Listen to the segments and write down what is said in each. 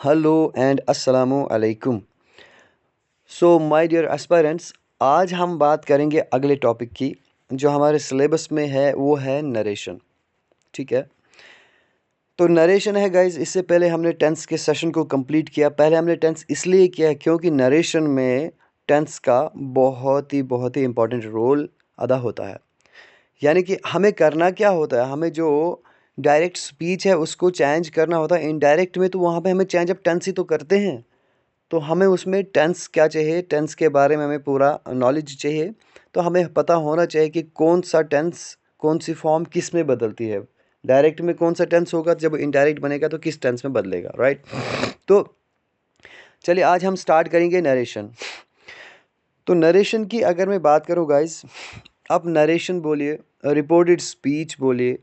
Hello and अस्सलामु अलैकुम। So my dear aspirants, आज हम बात करेंगे अगले टॉपिक की जो हमारे सिलेबस में है, वो है नरेशन। ठीक है, तो नरेशन है गाइज। इससे पहले हमने टेंस के सेशन को कंप्लीट किया। पहले हमने टेंस इसलिए किया क्योंकि नरेशन में टेंस का बहुत ही इंपॉर्टेंट रोल अदा होता है। यानी कि हमें करना क्या होता है, हमें जो डायरेक्ट स्पीच है उसको चेंज करना होता है इनडायरेक्ट में। तो वहाँ पे हमें चेंज ऑफ टेंस ही तो करते हैं। तो हमें उसमें टेंस क्या चाहिए, टेंस के बारे में हमें पूरा नॉलेज चाहिए। तो हमें पता होना चाहिए कि कौन सा टेंस, कौन सी फॉर्म किस में बदलती है। डायरेक्ट में कौन सा टेंस होगा, जब इनडायरेक्ट बनेगा तो किस टेंस में बदलेगा, राइट। तो चलिए आज हम स्टार्ट करेंगे नरेशन। तो नरेशन की अगर मैं बात करूँ गाइस, आप नरेशन बोलिए, रिपोर्टेड स्पीच बोलिए,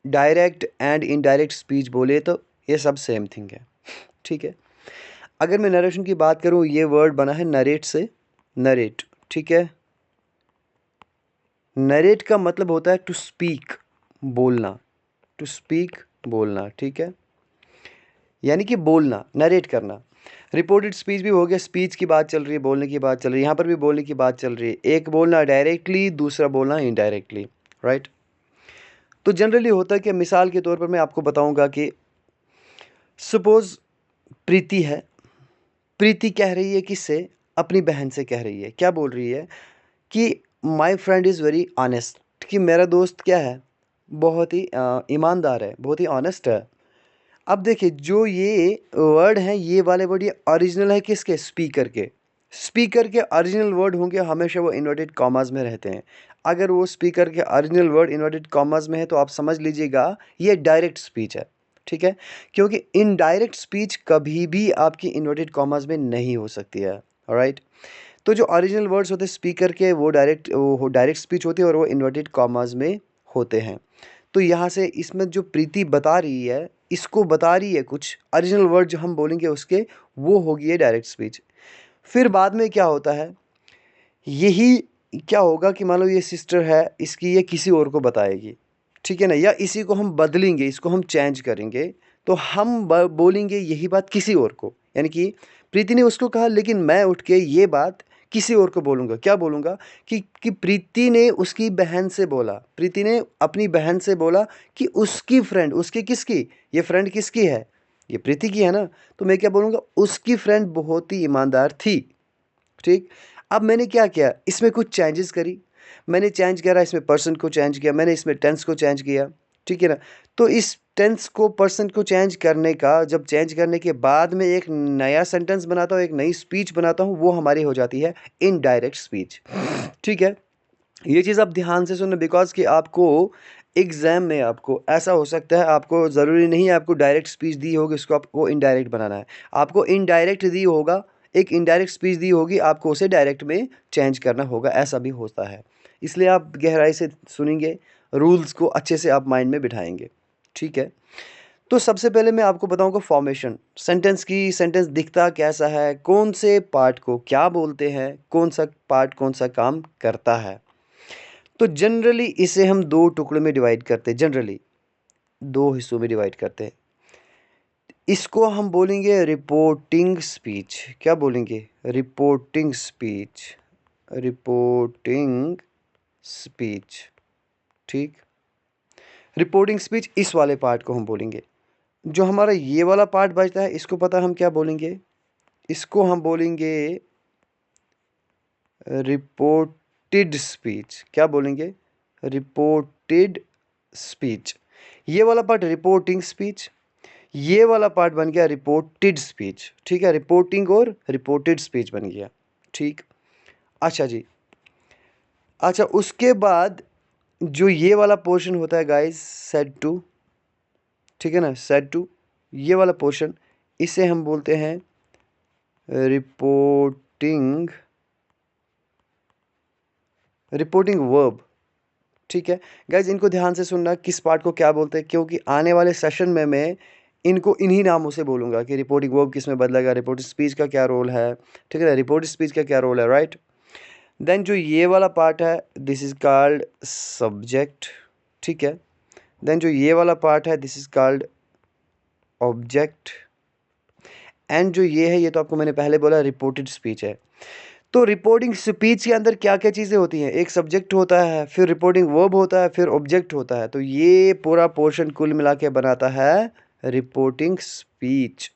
डायरेक्ट एंड इनडायरेक्ट स्पीच बोलिए, तो ये सब सेम थिंग है। ठीक है, अगर मैं नरेशन की बात करूँ, ये वर्ड बना है नरेट से, नरेट। ठीक है, नरेट का मतलब होता है टू स्पीक, बोलना, टू स्पीक, बोलना। ठीक है, यानी कि बोलना, नरेट करना। रिपोर्टेड स्पीच भी हो गया, स्पीच की बात चल रही है, बोलने की बात चल रही है। यहाँ पर भी बोलने की बात चल रही है, एक बोलना डायरेक्टली, दूसरा बोलना इनडायरेक्टली, राइट। तो जनरली होता है कि मिसाल के तौर पर मैं आपको बताऊंगा कि सपोज प्रीति है, प्रीति कह रही है किससे, अपनी बहन से कह रही है। क्या बोल रही है कि my friend is very honest, कि मेरा दोस्त क्या है, बहुत ही ईमानदार है, बहुत ही ऑनेस्ट है। अब देखिए, जो ये वर्ड है, ये वाले वर्ड, ये ओरिजिनल है किसके, स्पीकर के। स्पीकर के ओरिजिनल वर्ड होंगे हमेशा वो इन्वर्टेड कॉमास में रहते हैं। अगर वो स्पीकर के ओरिजिनल वर्ड इन्वर्टेड कॉमास में है तो आप समझ लीजिएगा ये डायरेक्ट स्पीच है। ठीक है, क्योंकि इनडायरेक्ट स्पीच कभी भी आपकी इन्वर्टेड कॉमास में नहीं हो सकती है, राइट। तो जो ओरिजिनल वर्ड्स होते हैं स्पीकर के, वो डायरेक्ट स्पीच होती है और वो इन्वर्टेड कॉमास में होते हैं। तो यहाँ से इसमें जो प्रीति बता रही है, इसको बता रही है कुछ, ओरिजिनल वर्ड जो हम बोलेंगे उसके, वो होगी ये डायरेक्ट स्पीच। फिर बाद में क्या होता है, यही क्या होगा कि मान लो ये सिस्टर है, इसकी ये किसी और को बताएगी। ठीक है ना, या इसी को हम बदलेंगे, इसको हम चेंज करेंगे, तो हम बोलेंगे यही बात किसी और को। यानी कि प्रीति ने उसको कहा, लेकिन मैं उठ के ये बात किसी और को बोलूँगा। क्या बोलूँगा कि प्रीति ने उसकी बहन से बोला, प्रीति ने अपनी बहन से बोला कि उसकी फ्रेंड, उसकी किसकी, ये फ्रेंड किसकी है, ये प्रीति की है ना। तो मैं क्या बोलूँगा, उसकी फ्रेंड बहुत ही ईमानदार थी। ठीक, अब मैंने क्या किया, इसमें कुछ चेंजेस करी। मैंने चेंज करा, इसमें पर्सन को चेंज किया, मैंने इसमें टेंस को चेंज किया। ठीक है ना, तो इस टेंस को, पर्सन को चेंज करने का, जब चेंज करने के बाद में एक नया सेंटेंस बनाता हूँ, एक नई स्पीच बनाता हूँ, वो हमारी हो जाती है इनडायरेक्ट स्पीच। ठीक है, ये चीज़ आप ध्यान से सुनना, बिकॉज कि आपको एग्जाम में आपको ऐसा हो सकता है, आपको ज़रूरी नहीं है आपको डायरेक्ट स्पीच दी होगी, उसको आपको इनडायरेक्ट बनाना है। आपको इनडायरेक्ट दी होगा, एक इनडायरेक्ट स्पीच दी होगी, आपको उसे डायरेक्ट में चेंज करना होगा, ऐसा भी होता है। इसलिए आप गहराई से सुनेंगे, रूल्स को अच्छे से आप माइंड में बिठाएंगे। ठीक है, तो सबसे पहले मैं आपको बताऊंगा फॉर्मेशन सेंटेंस की। सेंटेंस दिखता कैसा है, कौन से पार्ट को क्या बोलते हैं, कौन सा पार्ट कौन सा काम करता है। तो जनरली इसे हम दो टुकड़ों में डिवाइड करते हैं, जनरली दो हिस्सों में डिवाइड करते हैं। इसको हम बोलेंगे रिपोर्टिंग स्पीच। क्या बोलेंगे, रिपोर्टिंग स्पीच, रिपोर्टिंग स्पीच। ठीक, रिपोर्टिंग स्पीच, इस वाले पार्ट को हम बोलेंगे। जो हमारा ये वाला पार्ट बचता है, इसको पता हम क्या बोलेंगे, इसको हम बोलेंगे रिपोर्टेड स्पीच। क्या बोलेंगे, रिपोर्टेड स्पीच। ये वाला पार्ट रिपोर्टिंग स्पीच, ये वाला पार्ट बन गया रिपोर्टेड स्पीच। ठीक है, रिपोर्टिंग और रिपोर्टेड स्पीच बन गया। ठीक, अच्छा जी, अच्छा उसके बाद जो ये वाला पोर्शन होता है गाइस, सेड टू। ठीक है ना, सेड टू, ये वाला पोर्शन, इसे हम बोलते हैं रिपोर्टिंग, रिपोर्टिंग वर्ब। ठीक है गाइज, इनको ध्यान से सुनना, किस पार्ट को क्या बोलते हैं, क्योंकि आने वाले सेशन में मैं इनको इन्हीं नामों से बोलूँगा कि रिपोर्टिंग वर्ब किस में बदलेगा, रिपोर्टिंग स्पीच का क्या रोल है। ठीक है, रिपोर्टिंग स्पीच का क्या रोल है, राइट। देन जो ये वाला पार्ट है, दिस इज कॉल्ड सब्जेक्ट। ठीक है, देन जो ये वाला पार्ट है, this is called object. And जो ये है ये तो आपको मैंने पहले बोला रिपोर्टेड स्पीच है। तो रिपोर्टिंग स्पीच के अंदर क्या क्या चीज़ें होती हैं, एक सब्जेक्ट होता है, फिर रिपोर्टिंग वर्ब होता है, फिर ऑब्जेक्ट होता है। तो ये पूरा पोर्शन कुल मिला के बनाता है रिपोर्टिंग स्पीच,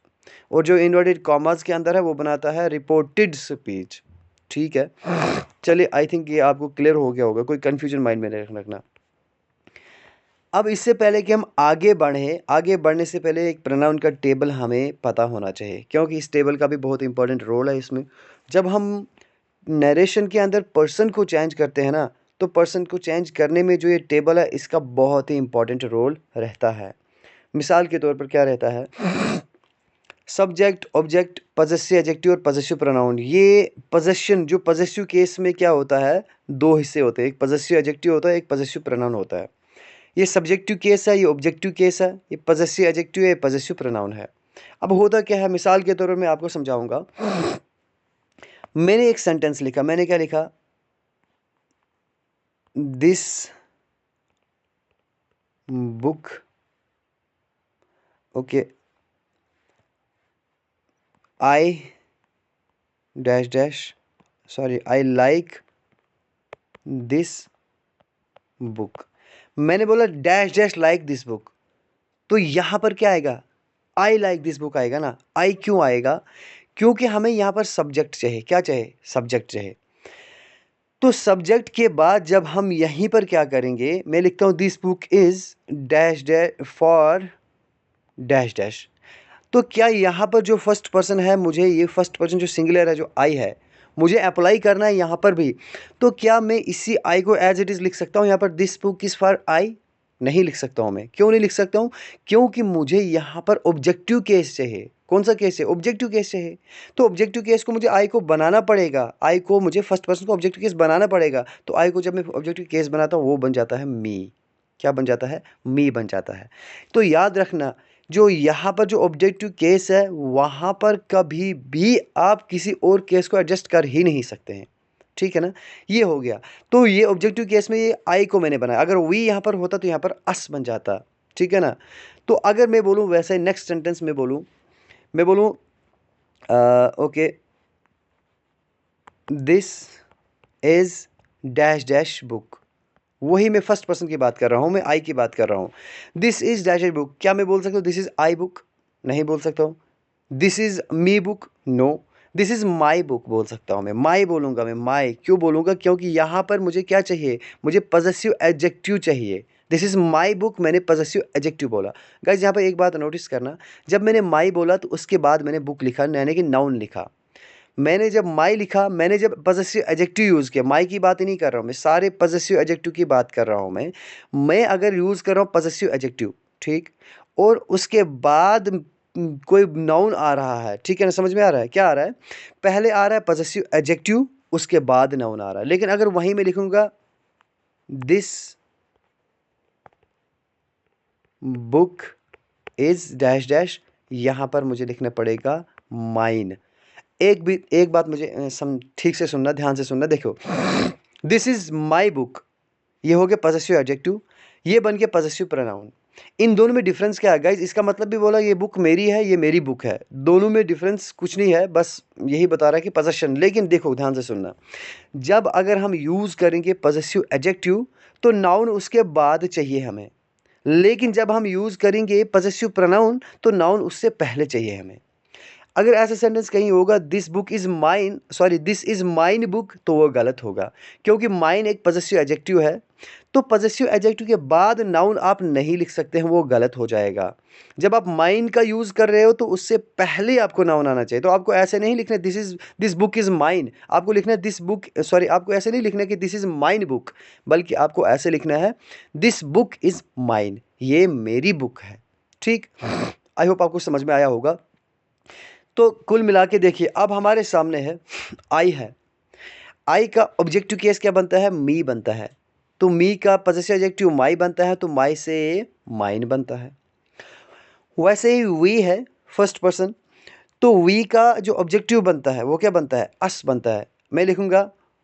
और जो इन्वर्टेड कॉमास के अंदर है वो बनाता है रिपोर्टेड स्पीच। ठीक है, चलिए आई थिंक ये आपको क्लियर हो गया होगा, कोई कन्फ्यूजन माइंड में नहीं रखना। अब इससे पहले कि हम आगे बढ़ें, आगे बढ़ने से पहले एक प्रोनाउन का टेबल हमें पता होना चाहिए, क्योंकि इस टेबल का भी बहुत इंपॉर्टेंट रोल है इसमें। जब हम नरेशन के अंदर पर्सन को चेंज करते हैं ना, तो पर्सन को चेंज करने में जो ये टेबल है इसका बहुत ही इंपॉर्टेंट रोल रहता है। मिसाल के तौर पर क्या रहता है, सब्जेक्ट, ऑब्जेक्ट, पजेसिव एडजेक्टिव और पजेसिव प्रोनाउन। ये पजेशन, जो पजेसिव केस में क्या होता है, दो हिस्से होते हैं, एक पजेसिव एडजेक्टिव होता है, एक पजेसिव प्रोनाउन होता है। ये सब्जेक्टिव केस है, ये ऑब्जेक्टिव केस है, ये पजेसिव एडजेक्टिव है, ये पजेसिव प्रोनाउन है। अब होता क्या है, मिसाल के तौर पर मैं आपको समझाऊंगा। मैंने एक सेंटेंस लिखा, मैंने क्या लिखा, this book, okay, I dash dash, sorry, I like this book. मैंने बोला dash dash like this book, तो यहां पर क्या आएगा, आई लाइक दिस बुक आएगा ना। आई क्यों आएगा, क्योंकि हमें यहां पर सब्जेक्ट चाहिए। क्या चाहिए, सब्जेक्ट चाहिए। तो सब्जेक्ट के बाद जब हम यहीं पर क्या करेंगे, मैं लिखता हूं this book is dash dash for dash dash. तो क्या यहाँ पर जो फर्स्ट पर्सन है, मुझे ये फर्स्ट पर्सन जो सिंगुलर है, जो आई है, मुझे अप्लाई करना है यहाँ पर भी। तो क्या मैं इसी आई को एज इट इज़ लिख सकता हूँ यहाँ पर, this book is for I? नहीं लिख सकता हूँ मैं। क्यों नहीं लिख सकता हूँ, क्योंकि मुझे यहाँ पर ऑब्जेक्टिव केस चाहिए। कौन सा केस है, ऑब्जेक्टिव केस चाहिए। तो ऑब्जेक्टिव केस को मुझे आई को बनाना पड़ेगा, आई को मुझे फर्स्ट पर्सन को ऑब्जेक्टिव केस बनाना पड़ेगा। तो आई को जब मैं ऑब्जेक्टिव केस बनाता हूँ वो बन जाता है मी। क्या बन जाता है, मी बन जाता है। तो याद रखना, जो यहाँ पर जो ऑब्जेक्टिव केस है वहाँ पर कभी भी आप किसी और केस को एडजस्ट कर ही नहीं सकते हैं। ठीक है ना, ये हो गया। तो ये ऑब्जेक्टिव केस में ये आई को मैंने बनाया, अगर वी यहाँ पर होता तो यहाँ पर अस बन जाता। ठीक है ना। तो अगर मैं बोलूँ वैसे नेक्स्ट सेंटेंस में बोलूँ, मैं बोलूँ okay, this is dash dash book, वही मैं फर्स्ट पर्सन की बात कर रहा हूँ, मैं आई की बात कर रहा हूँ। This is dash dash book, क्या मैं बोल सकता हूँ दिस इज आई बुक? नहीं बोल सकता हूँ। This is me book? No. This is my book बोल सकता हूँ मैं, माई बोलूँगा मैं, माई क्यों बोलूँगा, क्योंकि यहाँ पर मुझे क्या चाहिए, मुझे पजेसिव एडजेक्टिव चाहिए। दिस इज माई बुक, मैंने पजेसिव एडजेक्टिव बोला। गाइज यहाँ पर एक बात नोटिस करना, जब मैंने माई बोला तो उसके बाद मैंने बुक लिखा, यानी कि नाउन लिखा। मैंने जब माई लिखा, मैंने जब पजेसिव एडजेक्टिव यूज़ किया, माई की बात ही नहीं कर रहा हूँ मैं, सारे पजेसिव एडजेक्टिव की बात कर रहा हूँ मैं अगर यूज़ कर रहा हूँ पजेसिव एडजेक्टिव, ठीक, और उसके बाद कोई नाउन आ रहा है, ठीक है ना, समझ में आ रहा है क्या आ रहा है, पहले आ रहा है पजेसिव एडजेक्टिव, उसके बाद नाउन आ रहा है। लेकिन अगर वहीं में लिखूंगा this book is dash dash, यहां पर मुझे लिखना पड़ेगा माइन। एक बात मुझे ठीक से सुनना, ध्यान से सुनना, देखो, दिस इज माई बुक, ये हो गया पजेसिव एडजेक्टिव, ये बन गया पजेसिव प्रोनाउन। इन दोनों में डिफरेंस क्या है गाइज, इसका मतलब भी बोला ये बुक मेरी है, ये मेरी बुक है, दोनों में डिफरेंस कुछ नहीं है, बस यही बता रहा है कि पजेशन। लेकिन देखो ध्यान से सुनना, जब अगर हम यूज़ करेंगे पजेसिव एडजेक्टिव तो नाउन उसके बाद चाहिए हमें, लेकिन जब हम यूज़ करेंगे पजेसिव प्रोनाउन तो नाउन उससे पहले चाहिए हमें। अगर ऐसा सेंटेंस कहीं होगा this book is mine, sorry this is mine book, तो वो गलत होगा, क्योंकि माइन एक पजेसिव एडजेक्टिव है। तो पजेसिव एडजेक्टिव के बाद नाउन आप नहीं लिख सकते हैं, वो गलत हो जाएगा। जब आप माइन का यूज़ कर रहे हो तो उससे पहले आपको नाउन आना चाहिए। तो आपको ऐसे नहीं लिखना दिस बुक इज़ माइन, आपको लिखना है दिस बुक, सॉरी आपको ऐसे नहीं लिखना कि दिस इज़ माइन बुक, बल्कि आपको ऐसे लिखना है दिस बुक इज़ माइन, ये मेरी बुक है। ठीक, आई होप आपको समझ में आया होगा। तो कुल मिला के देखिए, अब हमारे सामने है आई है, आई का ऑब्जेक्टिव केस क्या बनता है, मी बनता है। तो मी का पजेसिव एडजेक्टिव माई बनता है, तो माई से माइन बनता है। वैसे ही वी है फर्स्ट पर्सन, तो वी का जो ऑब्जेक्टिव बनता है वो क्या बनता है, अस बनता है। मैं लिखूंगा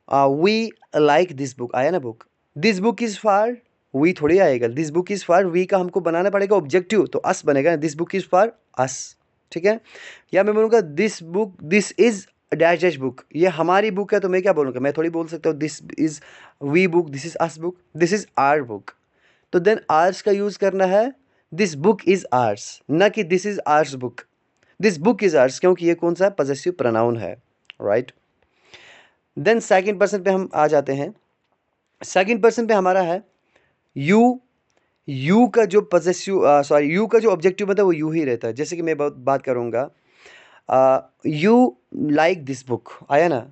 वी लाइक दिस बुक, आया ना book, this book is for we थोड़ी आएगा, this book is for we का हमको बनाना पड़ेगा ऑब्जेक्टिव, तो अस बनेगा, this book is for us. ठीक है। या मैं बोलूँगा this book, this is dash dash book, ये हमारी बुक है, तो मैं क्या बोलूँगा, मैं थोड़ी बोल सकता हूँ this is we book, this is us book, this is our book. तो देन आर्स का यूज़ करना है दिस बुक इज़ आर्स, ना कि this is ours book. This book is ours, क्योंकि ये कौन सा पॉजेसिव प्रोनाउन है, राइट। देन सेकंड पर्सन पे हम आ जाते हैं। सेकंड पर्सन पे हमारा है यू। यू का जो पॉजेसिव यू का जो ऑब्जेक्टिव होता है वो यू ही रहता है। जैसे कि मैं बात करूँगा, यू लाइक दिस बुक, आया ना,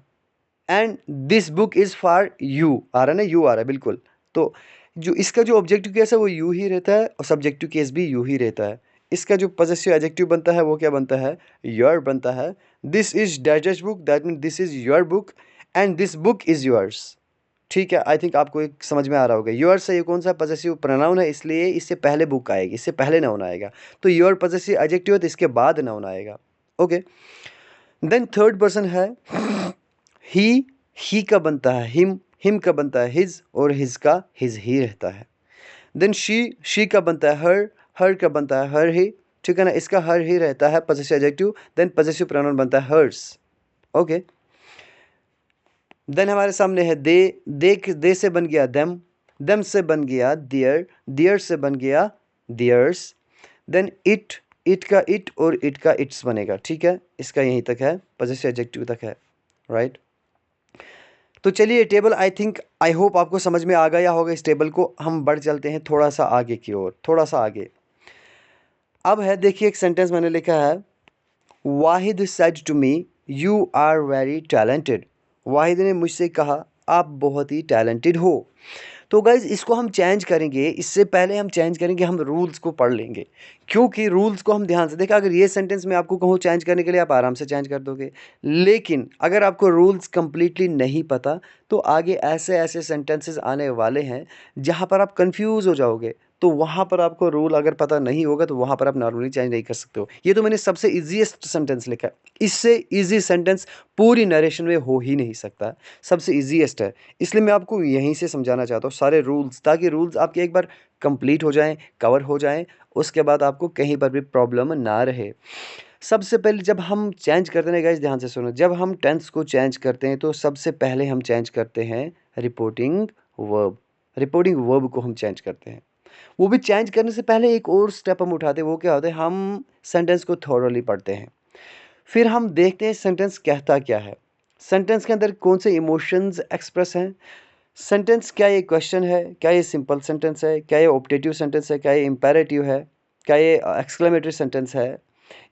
and this book is for you, आ रहा है ना, यू आ रहा है बिल्कुल। तो जो इसका जो ऑब्जेक्टिव केस है वो यू ही रहता है और सब्जेक्टिव केस भी यू ही रहता है। इसका जो पॉजेसिव एडजेक्टिव बनता है वो क्या बनता है, योर बनता है। This is dash book, that mean this is your book and this book is yours. ठीक है, आई थिंक आपको एक समझ में आ रहा होगा। योर से ये कौन सा पॉजेसिव प्रोनाउन है, इसलिए इससे पहले बुक आएगी, इससे पहले नाउन आएगा। तो योर पॉजेसिव एडजेक्टिव है तो इसके बाद नाउन आएगा। ओके, देन थर्ड पर्सन है ही का बनता है हिम का बनता है हिज, और हिज का हिज ही रहता है। देन शी का बनता है हर का बनता है हर ही, ठीक है ना, इसका हर ही रहता है possessive adjective. Then possessive pronoun बनता है हर्स। ओके, देन हमारे सामने है दे से बन गया देम से बन गया देयर से बन गया देयर्स। देन इट का इट और इट का इट्स बनेगा, ठीक है, इसका यहीं तक है, पॉजेसिव एडजेक्टिव तक है, राइट। तो चलिए टेबल आई होप आपको समझ में आ गया होगा। इस टेबल को हम बढ़ चलते हैं थोड़ा सा आगे की ओर, थोड़ा सा आगे। अब है, देखिए एक सेंटेंस मैंने लिखा है, Wahid said to me you are very talented. Wahid ने मुझसे कहा आप बहुत ही टैलेंटेड हो। तो गाइज इसको हम चेंज करेंगे, इससे पहले हम चेंज करेंगे, हम रूल्स को पढ़ लेंगे, क्योंकि रूल्स को हम ध्यान से देखा। अगर ये सेंटेंस मैं आपको कहूँ चेंज करने के लिए, आप आराम से चेंज कर दोगे, लेकिन अगर आपको रूल्स कंप्लीटली नहीं पता तो आगे ऐसे ऐसे सेंटेंसेस आने वाले हैं जहाँ पर आप कंफ्यूज हो जाओगे। तो वहाँ पर आपको रूल अगर पता नहीं होगा तो वहाँ पर आप नॉर्मली चेंज नहीं कर सकते हो। ये तो मैंने सबसे ईजीएस्ट सेंटेंस लिखा है, इससे ईजी सेंटेंस पूरी नरेशन में हो ही नहीं सकता, सबसे ईजीएस्ट है। इसलिए मैं आपको यहीं से समझाना चाहता हूँ सारे रूल्स, ताकि रूल्स आपके एक बार कंप्लीट हो जाएं, कवर हो जाएं, उसके बाद आपको कहीं पर भी प्रॉब्लम ना रहे। सबसे पहले जब हम चेंज करते हैं गाइस, ध्यान से सुनो, जब हम टेंस को चेंज करते हैं तो सबसे पहले हम चेंज करते हैं रिपोर्टिंग वर्ब। रिपोर्टिंग वर्ब को हम चेंज करते हैं। वो भी चेंज करने से पहले एक और स्टेप हम उठाते हैं, वो क्या होता है, हम सेंटेंस को थॉरोली पढ़ते हैं। फिर हम देखते हैं सेंटेंस कहता क्या है, सेंटेंस के अंदर कौन से इमोशंस एक्सप्रेस हैं। सेंटेंस क्या ये क्वेश्चन है, क्या ये सिंपल सेंटेंस है, क्या ये ऑप्टेटिव सेंटेंस है, क्या ये इम्पेरेटिव है, क्या ये एक्सक्लेमेटरी सेंटेंस है,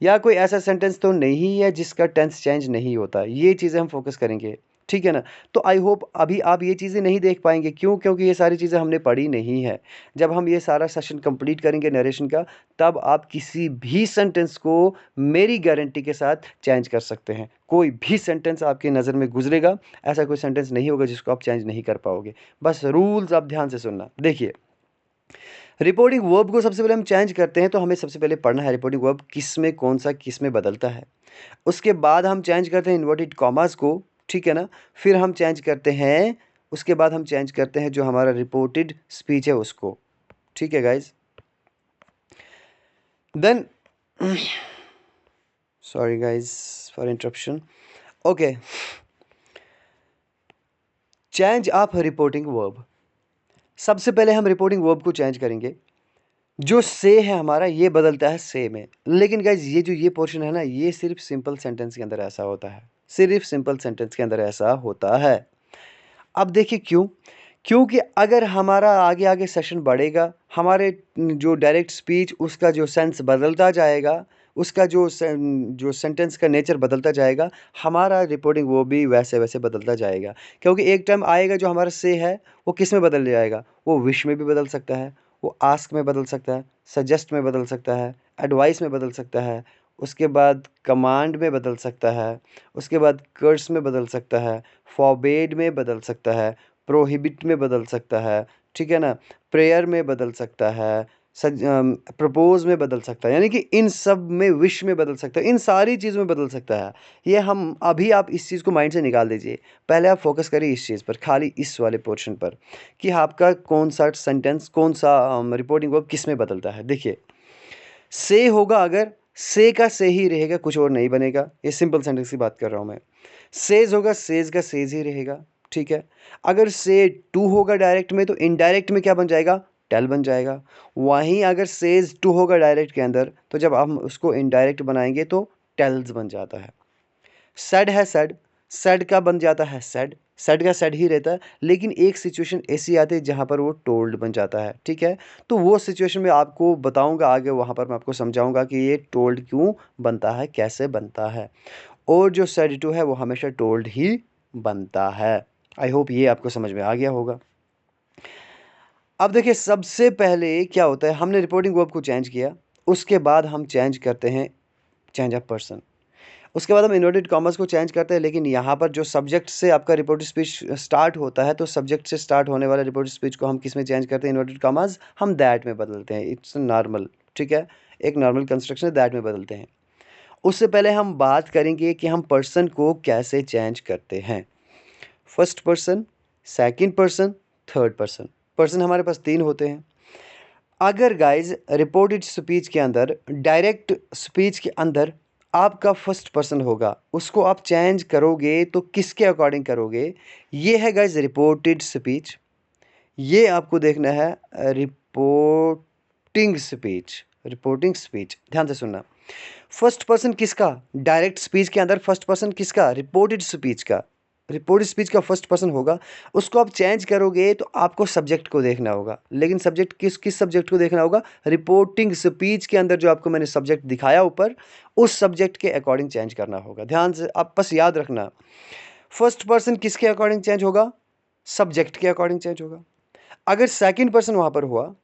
या कोई ऐसा सेंटेंस तो नहीं है जिसका टेंस चेंज नहीं होता। ये चीज़ें हम फोकस करेंगे, ठीक है ना। तो आई होप अभी आप ये चीज़ें नहीं देख पाएंगे, क्यों, क्योंकि ये सारी चीज़ें हमने पढ़ी नहीं है। जब हम ये सारा सेशन कंप्लीट करेंगे नरेशन का, तब आप किसी भी सेंटेंस को मेरी गारंटी के साथ चेंज कर सकते हैं। कोई भी सेंटेंस आपकी नज़र में गुजरेगा, ऐसा कोई सेंटेंस नहीं होगा जिसको आप चेंज नहीं कर पाओगे। बस रूल्स आप ध्यान से सुनना। देखिए, रिपोर्टिंग वर्ब को सबसे पहले हम चेंज करते हैं तो हमें सबसे पहले पढ़ना है रिपोर्टिंग वर्ब किस में कौन सा किस में बदलता है। उसके बाद हम चेंज करते हैं इन्वर्टेड कॉमास को, ठीक है ना। फिर हम चेंज करते हैं, उसके बाद हम चेंज करते हैं जो हमारा रिपोर्टेड स्पीच है उसको, ठीक है guys. Then sorry guys for interruption. Okay, change of reporting verb. सबसे पहले हम रिपोर्टिंग वर्ब को चेंज करेंगे। जो से है हमारा, ये बदलता है से में। लेकिन गाइज ये जो ये पोर्शन है ना, ये सिर्फ सिंपल सेंटेंस के अंदर ऐसा होता है, सिर्फ सिंपल सेंटेंस के अंदर ऐसा होता है। अब देखिए क्यों, क्योंकि अगर हमारा आगे आगे सेशन बढ़ेगा, हमारे जो डायरेक्ट स्पीच उसका जो सेंस बदलता जाएगा, उसका जो सेंटेंस का नेचर बदलता जाएगा, हमारा रिपोर्टिंग वो भी वैसे वैसे बदलता जाएगा। क्योंकि एक टाइम आएगा जो हमारा से है वो किस में बदल जाएगा, वो विश में भी बदल सकता है, वो आस्क में बदल सकता है, सजेस्ट में बदल सकता है, एडवाइस में बदल सकता है, उसके बाद कमांड में बदल सकता है, उसके बाद कर्स में बदल सकता है, फॉरबेड में बदल सकता है, प्रोहिबिट में बदल सकता है, ठीक है ना, प्रेयर में बदल सकता है, प्रपोज में बदल सकता है, यानी कि इन सब में, विश में बदल सकता है, इन सारी चीज़ों में बदल सकता है। ये हम अभी, आप इस चीज़ को माइंड से निकाल दीजिए, पहले आप फोकस करिए इस चीज़ पर, खाली इस वाले पोर्शन पर, कि आपका कौन सा सेंटेंस, कौन सा रिपोर्टिंग वर्ब किस में बदलता है। देखिए, से होगा अगर, से का से ही रहेगा, कुछ और नहीं बनेगा। ये सिंपल सेंटेंस की बात कर रहा हूँ मैं। सेज होगा, सेज का सेज ही रहेगा, ठीक है। अगर से टू होगा डायरेक्ट में तो इनडायरेक्ट में क्या बन जाएगा, टेल बन जाएगा। वहीं अगर सेज टू होगा डायरेक्ट के अंदर तो जब हम उसको इनडायरेक्ट बनाएंगे तो टेल्स बन जाता है। सेड है, सेड, सेड का बन जाता है सेड, सेड का सेड ही रहता है, लेकिन एक सिचुएशन ऐसी आती है जहाँ पर वो टोल्ड बन जाता है, ठीक है। तो वो सिचुएशन में आपको बताऊंगा आगे, वहाँ पर मैं आपको समझाऊंगा कि ये टोल्ड क्यों बनता है, कैसे बनता है। और जो सेड टू है वो हमेशा टोल्ड ही बनता है। आई होप ये आपको समझ में आ गया होगा। अब देखिए सबसे पहले क्या होता है, हमने रिपोर्टिंग वर्ब को चेंज किया, उसके बाद हम चेंज करते हैं चेंज ऑफ पर्सन, उसके बाद हम इन्वर्टेड कॉमर्स को चेंज करते हैं। लेकिन यहाँ पर जो सब्जेक्ट से आपका रिपोर्टेड स्पीच स्टार्ट होता है तो सब्जेक्ट से स्टार्ट होने वाले रिपोर्टेड स्पीच को हम किस में चेंज करते हैं, इन्वर्टेड कॉमर्स, हम दैट में बदलते हैं। इट्स नॉर्मल, ठीक है, एक नॉर्मल कंस्ट्रक्शन है, दैट में बदलते हैं। उससे पहले हम बात करेंगे कि हम पर्सन को कैसे चेंज करते हैं। First person, second person, third person. Person हमारे पास 3 होते हैं। अगर गाइज रिपोर्टेड स्पीच के अंदर, डायरेक्ट स्पीच के अंदर आपका फर्स्ट पर्सन होगा, उसको आप चेंज करोगे तो किसके अकॉर्डिंग करोगे, ये है गाइज रिपोर्टेड स्पीच। ये आपको देखना है रिपोर्टिंग स्पीच, रिपोर्टिंग स्पीच, ध्यान से सुनना। फर्स्ट पर्सन किसका, डायरेक्ट स्पीच के अंदर फर्स्ट पर्सन किसका, रिपोर्टेड स्पीच का, रिपोर्टेड स्पीच का फर्स्ट पर्सन होगा। उसको आप चेंज करोगे तो आपको सब्जेक्ट को देखना होगा, लेकिन सब्जेक्ट किस किस सब्जेक्ट को देखना होगा, रिपोर्टिंग स्पीच के अंदर जो आपको मैंने सब्जेक्ट दिखाया ऊपर, उस सब्जेक्ट के अकॉर्डिंग चेंज करना होगा। ध्यान से आप बस याद रखना, फर्स्ट पर्सन किसके अकॉर्डिंग चेंज होगा, सब्जेक्ट के अकॉर्डिंग चेंज होगा। अगर सेकंड पर्सन वहाँ पर हुआ,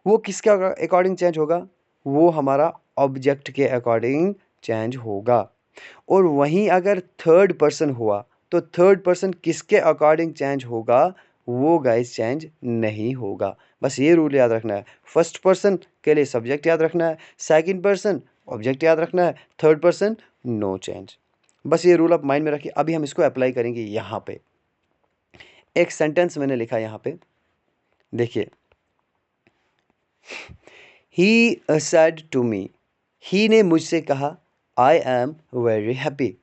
वो किसके अकॉर्डिंग चेंज होगा, वो हमारा ऑब्जेक्ट के अकॉर्डिंग चेंज होगा। और वहीं अगर थर्ड पर्सन हुआ तो थर्ड पर्सन किसके अकॉर्डिंग चेंज होगा, वो गाइस चेंज नहीं होगा। बस ये रूल याद रखना है, फर्स्ट पर्सन के लिए सब्जेक्ट याद रखना है, सेकंड पर्सन ऑब्जेक्ट याद रखना है, थर्ड पर्सन नो चेंज। बस ये रूल आप माइंड में रखिए। अभी हम इसको अप्लाई करेंगे। यहाँ पे एक सेंटेंस मैंने लिखा, यहाँ पे देखिए, ही सेड टू मी, ही ने मुझसे कहा, आई एम वेरी हैप्पी।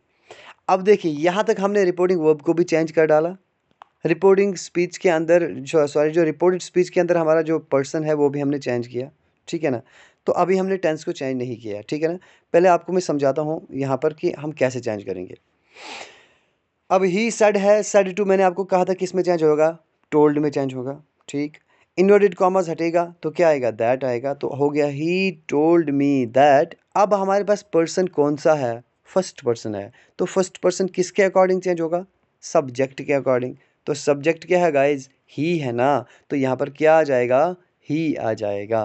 अब देखिए यहाँ तक हमने रिपोर्टिंग वर्ब को भी चेंज कर डाला, रिपोर्टिंग स्पीच के अंदर जो रिपोर्टेड स्पीच के अंदर हमारा जो पर्सन है वो भी हमने चेंज किया, ठीक है ना। तो अभी हमने टेंस को चेंज नहीं किया, ठीक है ना। पहले आपको मैं समझाता हूँ यहाँ पर कि हम कैसे चेंज करेंगे। अब ही सेड है, सेड टू मैंने आपको कहा था किस में चेंज होगा, टोल्ड में चेंज होगा, ठीक। इन्वर्टेड कॉमर्स हटेगा तो क्या आएगा, दैट आएगा, तो हो गया ही टोल्ड मी दैट। अब हमारे पास पर्सन कौन सा है, फर्स्ट पर्सन है, तो फर्स्ट पर्सन किसके अकॉर्डिंग चेंज होगा, सब्जेक्ट के अकॉर्डिंग। तो सब्जेक्ट क्या है गाइज, ही है ना, तो यहाँ पर क्या आ जाएगा, ही आ जाएगा।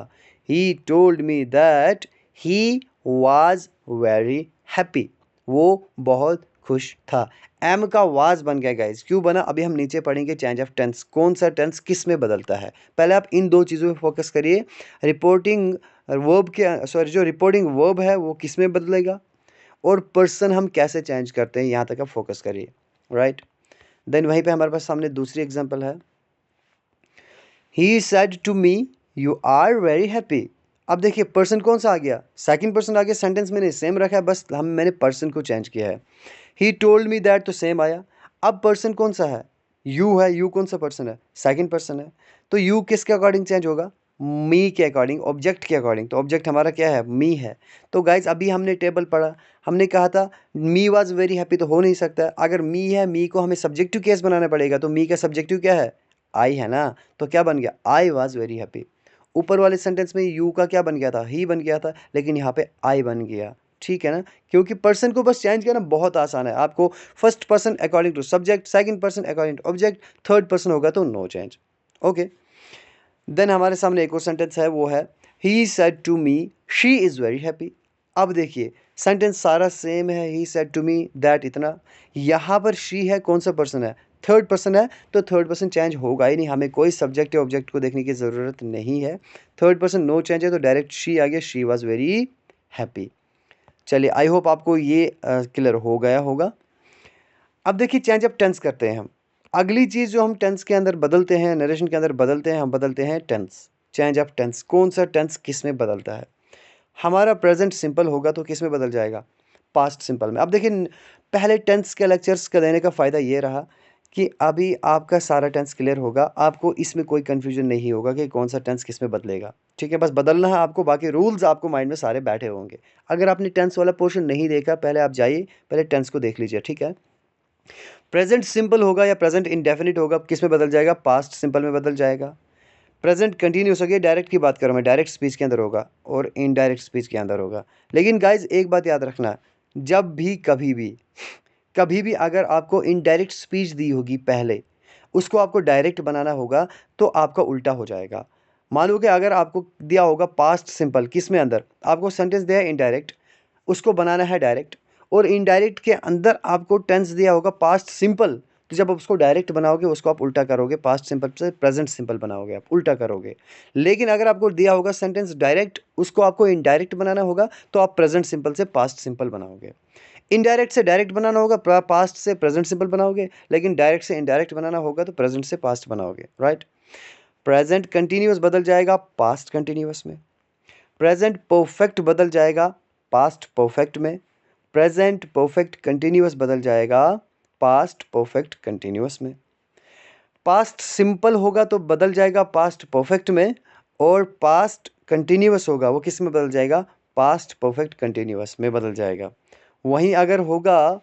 He told me that he was very happy, वो बहुत खुश था। एम का वाज बन गया गाइज, क्यों बना, अभी हम नीचे पढ़ेंगे चेंज ऑफ टेंस, कौन सा टेंस किस में बदलता है। पहले आप इन 2 चीज़ों पे फोकस करिए, रिपोर्टिंग वर्ब के, सॉरी जो रिपोर्टिंग वर्ब है वो किस में बदलेगा, और पर्सन हम कैसे चेंज करते हैं, यहाँ तक आप फोकस करिए, राइट। देन वहीं पे हमारे पास सामने दूसरी एग्जांपल है, he said to me you are very happy. अब देखिए पर्सन कौन सा आ गया, सेकंड पर्सन आ गया, सेंटेंस मैंने सेम रखा है, बस मैंने पर्सन को चेंज किया है। ही टोल्ड मी दैट तो सेम आया। अब पर्सन कौन सा है, यू है, यू कौन सा पर्सन है, सेकंड पर्सन है, तो यू किसके अकॉर्डिंग चेंज होगा, मी के अकॉर्डिंग, ऑब्जेक्ट के अकॉर्डिंग, तो ऑब्जेक्ट हमारा क्या है, मी है। तो गाइज अभी हमने टेबल पढ़ा, हमने कहा था मी वॉज वेरी हैप्पी, तो हो नहीं सकता, अगर मी है, मी को हमें सब्जेक्टिव केस बनाना पड़ेगा, तो मी का सब्जेक्टिव क्या है, आई है ना, तो क्या बन गया, आई वॉज वेरी हैप्पी। ऊपर वाले सेंटेंस में यू का क्या बन गया था, ही बन गया था, लेकिन यहाँ पे आई बन गया, ठीक है ना। क्योंकि पर्सन को बस चेंज करना बहुत आसान है, आपको first person according to subject, second person according to object, third person होगा तो नो चेंज, ओके। देन हमारे सामने एक और सेंटेंस है, वो है he said to me she is very happy. अब देखिए सेंटेंस सारा सेम है, he said to me that इतना, यहाँ पर शी है, कौन सा पर्सन है, थर्ड पर्सन है, तो थर्ड पर्सन चेंज होगा ही नहीं, हमें कोई सब्जेक्ट या ऑब्जेक्ट को देखने की ज़रूरत नहीं है। थर्ड पर्सन नो चेंज है तो डायरेक्ट शी आ गया, शी वॉज वेरी हैप्पी। चलिए आई होप आपको ये क्लियर हो गया होगा। अब देखिए चेंज ऑफ टेंस करते हैं हम। अगली चीज़ जो हम टेंस के अंदर बदलते हैं, नरेशन के अंदर बदलते हैं, हम बदलते हैं टेंस, चेंज ऑफ टेंस, कौन सा टेंस किस में बदलता है। हमारा प्रेजेंट सिंपल होगा तो किस में बदल जाएगा? पास्ट सिंपल में। अब देखिए पहले टेंस के लेक्चर्स का देने का फ़ायदा ये रहा कि अभी आपका सारा टेंस क्लियर होगा, आपको इसमें कोई कन्फ्यूजन नहीं होगा कि कौन सा टेंस किस में बदलेगा। ठीक है, बस बदलना है आपको, बाकी रूल्स आपको माइंड में सारे बैठे होंगे। अगर आपने टेंस वाला पोर्शन नहीं देखा, पहले आप जाइए, पहले टेंस को देख लीजिए। ठीक है, प्रेजेंट सिंपल होगा या प्रेजेंट इंडेफिनिट होगा, किस में बदल जाएगा? पास्ट सिंपल में बदल जाएगा। प्रेजेंट कंटिन्यूस हो गया, डायरेक्ट की बात करूँ मैं, डायरेक्ट स्पीच के अंदर होगा और इनडायरेक्ट स्पीच के अंदर होगा। लेकिन गाइज एक बात याद रखना, जब भी कभी भी अगर आपको इनडायरेक्ट स्पीच दी होगी पहले, उसको आपको डायरेक्ट बनाना होगा तो आपका उल्टा हो जाएगा। मान लो कि अगर आपको दिया होगा पास्ट सिंपल, किस में अंदर आपको सेंटेंस दिया है इनडायरेक्ट, उसको बनाना है डायरेक्ट, और इनडायरेक्ट के अंदर आपको टेंस दिया होगा पास्ट सिंपल, तो जब आप उसको डायरेक्ट बनाओगे उसको आप उल्टा करोगे, पास्ट सिंपल से प्रेजेंट सिंपल बनाओगे, आप उल्टा करोगे। लेकिन अगर आपको दिया होगा सेंटेंस डायरेक्ट, उसको आपको इनडायरेक्ट बनाना होगा तो आप प्रेजेंट सिंपल से पास्ट सिंपल बनाओगे। इनडायरेक्ट से डायरेक्ट बनाना होगा, पास्ट से प्रेजेंट सिंपल बनाओगे, लेकिन डायरेक्ट से इनडायरेक्ट बनाना होगा तो प्रेजेंट से पास्ट बनाओगे। राइट, प्रेजेंट कंटिन्यूअस बदल जाएगा पास्ट कंटिन्यूअस में, प्रेजेंट परफेक्ट बदल जाएगा पास्ट परफेक्ट में, प्रेजेंट परफेक्ट कंटिन्यूअस बदल जाएगा पास्ट परफेक्ट कंटिन्यूअस में, पास्ट सिंपल होगा तो बदल जाएगा पास्ट परफेक्ट में, और पास्ट कंटिन्यूअस होगा वो किस में बदल जाएगा? पास्ट परफेक्ट कंटिन्यूअस में बदल जाएगा। वहीं अगर होगा,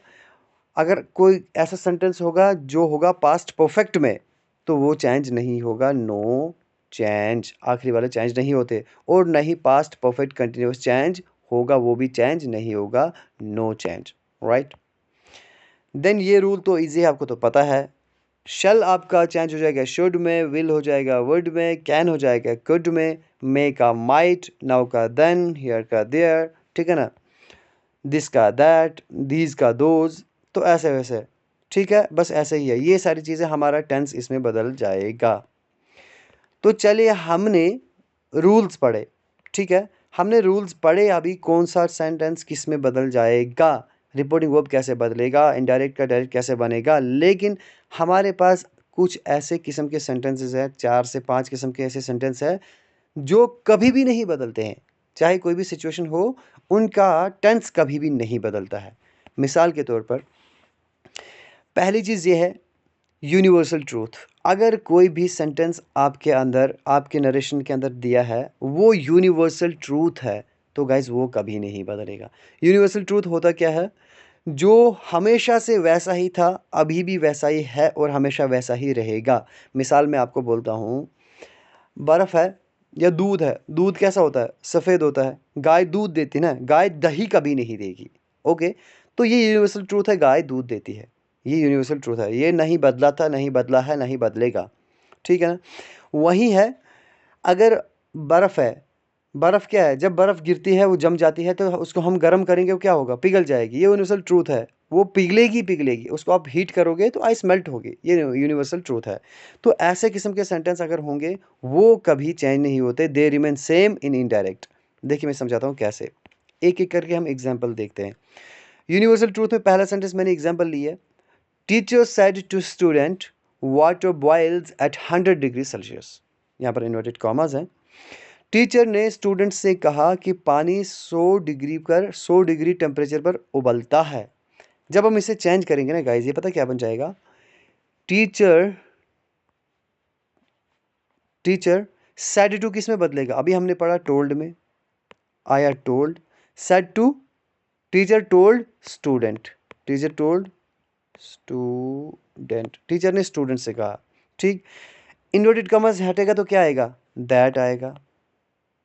अगर कोई ऐसा सेंटेंस होगा जो होगा पास्ट परफेक्ट में, तो वो चेंज नहीं होगा, नो चेंज, आखिरी वाले चेंज नहीं होते, और नहीं पास्ट परफेक्ट कंटिन्यूअस चेंज होगा, वो भी चेंज नहीं होगा, नो चेंज। राइट, देन ये रूल तो इजी है, आपको तो पता है। शल आपका चेंज हो जाएगा शुड में, विल हो जाएगा वुड में, कैन हो जाएगा कुड में, मे का माइट, नाउ का देन, हियर का देयर, ठीक है ना, दिस का दैट, दीज का दोज, तो ऐसे वैसे। ठीक है, बस ऐसे ही है, ये सारी चीज़ें हमारा टेंस इसमें बदल जाएगा। तो चलिए हमने रूल्स पढ़े। ठीक है, हमने रूल्स पढ़े, अभी कौन सा सेंटेंस किस में बदल जाएगा, रिपोर्टिंग वर्ब कैसे बदलेगा, इनडायरेक्ट का डायरेक्ट कैसे बनेगा। लेकिन हमारे पास कुछ ऐसे किस्म के सेंटेंसेस है, 4 से 5 किस्म के ऐसे सेंटेंस है जो कभी भी नहीं बदलते हैं, चाहे कोई भी सिचुएशन हो, उनका टेंस कभी भी नहीं बदलता है। मिसाल के तौर पर पहली चीज़ ये है यूनिवर्सल ट्रूथ। अगर कोई भी सेंटेंस आपके अंदर, आपके नरेशन के अंदर दिया है, वो यूनिवर्सल ट्रूथ है, तो गाइज वो कभी नहीं बदलेगा। यूनिवर्सल ट्रूथ होता क्या है? जो हमेशा से वैसा ही था, अभी भी वैसा ही है और हमेशा वैसा ही रहेगा। मिसाल मैं आपको बोलता हूँ, बर्फ़ है या दूध है, दूध कैसा होता है? सफ़ेद होता है। गाय दूध देती है ना, गाय दही कभी नहीं देगी। ओके, तो ये यूनिवर्सल ट्रूथ है, गाय दूध देती है, ये यूनिवर्सल ट्रूथ है, ये नहीं बदला था, नहीं बदला है, नहीं बदलेगा। ठीक है ना, वही है अगर बर्फ़ है, बर्फ़ क्या है? जब बर्फ़ गिरती है वो जम जाती है, तो उसको हम गर्म करेंगे, वो क्या होगा? पिघल जाएगी, ये यूनिवर्सल ट्रूथ है, वो पिघलेगी पिघलेगी, उसको आप हीट करोगे तो आइस मेल्ट होगी, ये यूनिवर्सल ट्रूथ है। तो ऐसे किस्म के सेंटेंस अगर होंगे वो कभी चेंज नहीं होते, they remain same in indirect. देखिए मैं समझाता हूँ कैसे, एक एक करके हम एग्जाम्पल देखते हैं। यूनिवर्सल ट्रूथ में पहला सेंटेंस मैंने एग्जाम्पल ली है, teacher said to student water boils at 100 degree Celsius, यहाँ पर इन्वर्टेड कॉमास हैं। टीचर ने स्टूडेंट से कहा कि पानी 100 डिग्री टेम्परेचर पर उबलता है। जब हम इसे चेंज करेंगे ना गाइस, ये पता क्या बन जाएगा? टीचर टीचर सेड टू किस में बदलेगा? अभी हमने पढ़ा टोल्ड में, आया told, said to, teacher told student, teacher told student, teacher ने स्टूडेंट से कहा। ठीक, इन्वर्टेड कॉमास हटेगा तो क्या आएगा? दैट आएगा,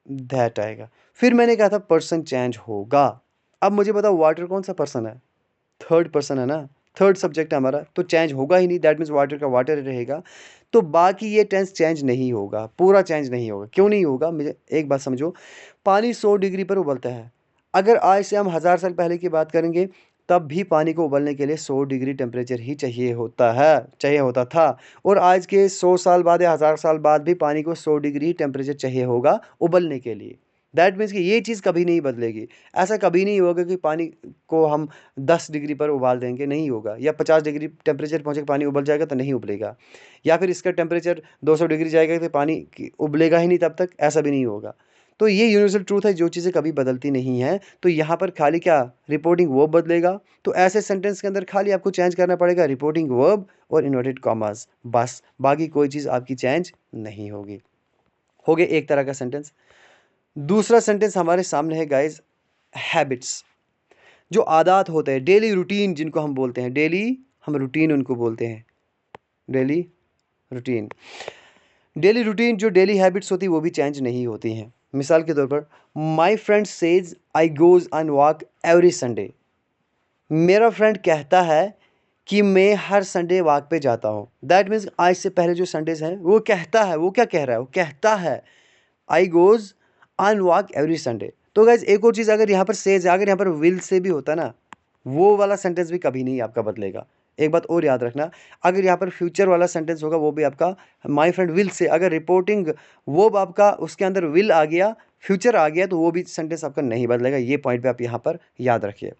दैट आएगा। फिर मैंने कहा था पर्सन चेंज होगा। अब मुझे बताओ वाटर कौन सा पर्सन है? थर्ड पर्सन है ना, थर्ड सब्जेक्ट है हमारा, तो चेंज होगा ही नहीं, दैट मीन्स वाटर का वाटर रहेगा। तो बाकी ये टेंस चेंज नहीं होगा, पूरा चेंज नहीं होगा। क्यों नहीं होगा? मुझे एक बात समझो, पानी 100 डिग्री पर उबलता है, अगर आज से हम 1000 साल पहले की बात करेंगे तब भी पानी को उबलने के लिए 100 डिग्री टेम्परेचर ही चाहिए होता है, चाहिए होता था, और आज के 100 साल बाद या 1000 साल बाद भी पानी को 100 डिग्री टेम्परेचर चाहिए होगा उबलने के लिए। दैट मीन्स कि ये चीज़ कभी नहीं बदलेगी। ऐसा कभी नहीं होगा कि पानी को हम 10 डिग्री पर उबाल देंगे, नहीं होगा, या 50 डिग्री टेम्परेचर पहुँचे पानी उबल जाएगा तो नहीं उबलेगा, या फिर इसका टेम्परेचर 200 डिग्री जाएगा तो पानी उबलेगा ही नहीं तब तक, ऐसा भी नहीं होगा। तो ये यूनिवर्सल ट्रूथ है, जो चीज़ें कभी बदलती नहीं हैं। तो यहाँ पर खाली क्या रिपोर्टिंग वर्ब बदलेगा, तो ऐसे सेंटेंस के अंदर खाली आपको चेंज करना पड़ेगा रिपोर्टिंग वर्ब और इन्वर्टेड कॉमास, बस बाकी कोई चीज़ आपकी चेंज नहीं होगी। हो गया एक तरह का सेंटेंस। दूसरा सेंटेंस हमारे सामने है गाइज, हैबिट्स, जो आदत होते हैं, डेली रूटीन जिनको हम बोलते हैं, डेली हम रूटीन उनको बोलते हैं, डेली रूटीन। डेली रूटीन जो डेली हैबिट्स होती है वो भी चेंज नहीं होती हैं। मिसाल के तौर पर, माई friend says I goes on walk every Sunday. मेरा फ्रेंड कहता है कि मैं हर संडे वॉक पे जाता हूँ। दैट मीन्स आज से पहले जो संडेज हैं वो कहता है, वो क्या कह रहा है, वो कहता है I goes on walk every Sunday. तो गाइज एक और चीज़, अगर यहाँ पर सेज, अगर यहाँ पर विल से भी होता ना, वो वाला सेंटेंस भी कभी नहीं आपका बदलेगा। एक बात और याद रखना, अगर यहाँ पर फ्यूचर वाला सेंटेंस होगा वो भी आपका माई फ्रेंड विल से, अगर रिपोर्टिंग वो आपका उसके अंदर विल आ गया, फ्यूचर आ गया, तो वो भी सेंटेंस आपका नहीं बदलेगा। ये पॉइंट पे आप यहाँ पर याद रखिए।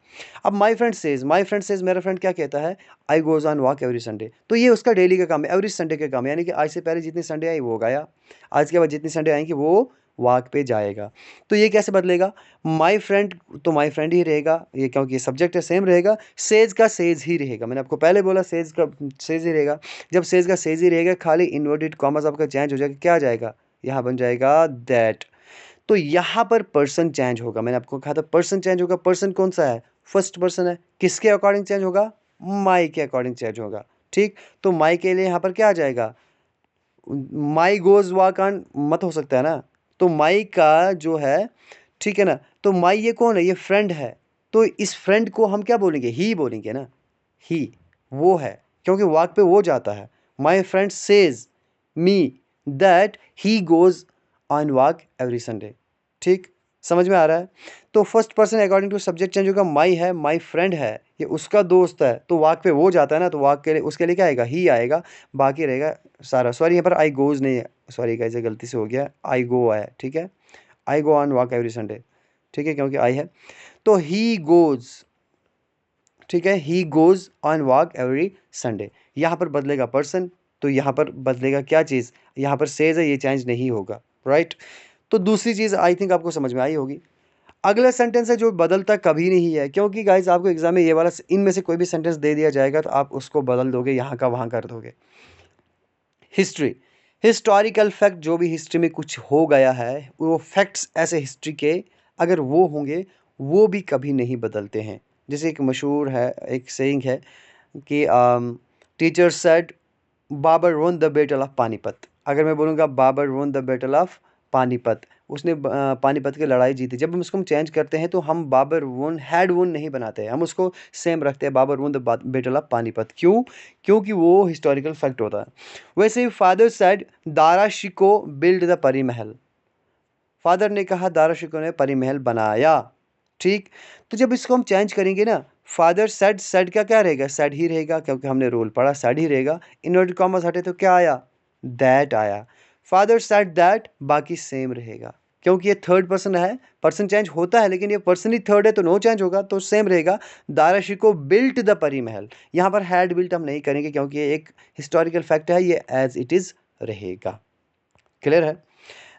अब माई फ्रेंड सेज, मेरा फ्रेंड क्या कहता है, I goes on walk every Sunday. तो ये उसका डेली का काम है, एवरी संडे का काम है, यानी कि आज से पहले जितनी संडे आई वो गया, आज के बाद जितनी संडे आएंगी वो वॉक पे जाएगा। तो ये कैसे बदलेगा, माई फ्रेंड, तो माई फ्रेंड ही रहेगा ये, क्योंकि ये सब्जेक्ट है, सेम रहेगा। सेज का सेज ही रहेगा, मैंने आपको पहले बोला सेज का सेज ही रहेगा। जब सेज का सेज ही रहेगा, खाली इन्वर्टेड कॉमास आपका चेंज हो जाएगा, क्या आ जाएगा, यहाँ बन जाएगा दैट। तो यहाँ पर पर्सन चेंज होगा, मैंने आपको कहा था पर्सन चेंज होगा। पर्सन कौन सा है, फर्स्ट पर्सन है, किसके अकॉर्डिंग चेंज होगा, माई के अकॉर्डिंग चेंज होगा। ठीक, तो माई के लिए यहाँ पर क्या आ जाएगा, माई गोज वॉक ऑन मत हो सकता है ना, तो माई का जो है, ठीक है ना, तो माई ये कौन है, ये फ्रेंड है, तो इस फ्रेंड को हम क्या बोलेंगे, ही बोलेंगे ना, ही वो है, क्योंकि वॉक पे वो जाता है। My friend says me that he goes on walk every Sunday. ठीक, समझ में आ रहा है। तो first person according to subject change होगा, माई है, माई फ्रेंड है, ये उसका दोस्त है, तो वॉक पे वो जाता है ना, तो वॉक के लिए उसके लिए क्या आएगा, ही आएगा, बाकी रहेगा सारा। सॉरी यहाँ पर आई गोज नहीं है, सॉरी गाइस गलती से हो गया, आई गो है, ठीक है, I go on walk every Sunday, ठीक है, क्योंकि आई है। तो ही गोज, ठीक है, ही goes on walk every Sunday, यहाँ पर बदलेगा पर्सन, तो यहाँ पर बदलेगा क्या चीज़, यहाँ पर सेज है, ये चेंज नहीं होगा, राइट। तो दूसरी चीज़ आई थिंक आपको समझ में आई होगी। अगला सेंटेंस है जो बदलता कभी नहीं है, क्योंकि गाइज आपको एग्जाम में ये वाला, इनमें से कोई भी सेंटेंस दे दिया जाएगा तो आप उसको बदल दोगे, यहाँ का वहाँ कर दोगे। हिस्ट्री, हिस्टोरिकल फैक्ट, जो भी हिस्ट्री में कुछ हो गया है, वो फैक्ट्स ऐसे हिस्ट्री के अगर वो होंगे, वो भी कभी नहीं बदलते हैं। जैसे एक मशहूर है, एक सेइंग है कि teacher said Babur won the battle of Panipat. अगर मैं बोलूँगा Babur won the battle of Panipat, उसने पानीपत की लड़ाई जीती, जब हम उसको चेंज करते हैं तो हम बाबर वन हैड वन नहीं बनाते हैं, हम उसको सेम रखते हैं, Babur won the battle of Panipat. क्यों, क्योंकि वो हिस्टोरिकल फैक्ट होता है। वैसे ही father said Dara Shikoh build the Pari Mahal, father ने कहा दारा शिको ने परी महल बनाया। ठीक, तो जब इसको हम चेंज करेंगे ना, फादर सेड, सेड का क्या रहेगा, सेड ही रहेगा, क्योंकि हमने रूल पढ़ा सेड ही रहेगा। इन्वर्टेड कॉमास हटे तो क्या आया, दैट आया। फादर सेड दैट, बाकी सेम रहेगा, क्योंकि ये थर्ड पर्सन है, पर्सन चेंज होता है लेकिन ये पर्सन ही थर्ड है, तो नो चेंज होगा, तो सेम रहेगा। दारा शिको बिल्ट द परी महल, यहाँ पर हैड बिल्ट हम नहीं करेंगे, क्योंकि ये एक हिस्टोरिकल फैक्ट है, ये एज इट इज रहेगा। क्लियर है।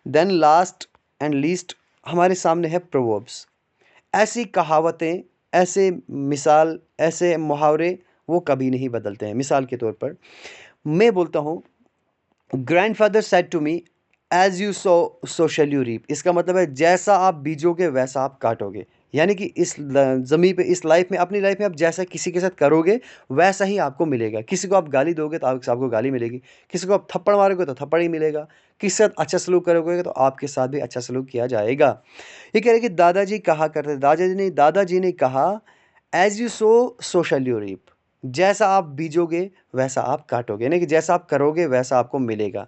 देन लास्ट एंड लीस्ट हमारे सामने है प्रोवर्ब्स। ऐसी कहावतें, ऐसे मिसाल, ऐसे मुहावरे वो कभी नहीं बदलते हैं। मिसाल के तौर पर मैं बोलता हूँ, grandfather said to me as you sow shall you reap. इसका मतलब है जैसा आप बीजोगे वैसा आप काटोगे, यानी कि इस ज़मीन पे, इस लाइफ में, अपनी लाइफ में आप जैसा किसी के साथ करोगे वैसा ही आपको मिलेगा। किसी को आप गाली दोगे तो आपको गाली मिलेगी, किसी को आप थप्पड़ मारोगे तो थप्पड़ ही मिलेगा, किसी के साथ अच्छा सलूक करोगे तो आपके साथ भी अच्छा सलूक किया जाएगा। ये कह रहे कि दादाजी कहा करते, दादाजी ने कहा as you sow shall you reap, जैसा आप बीजोगे वैसा आप काटोगे, यानी कि जैसा आप करोगे वैसा आपको मिलेगा।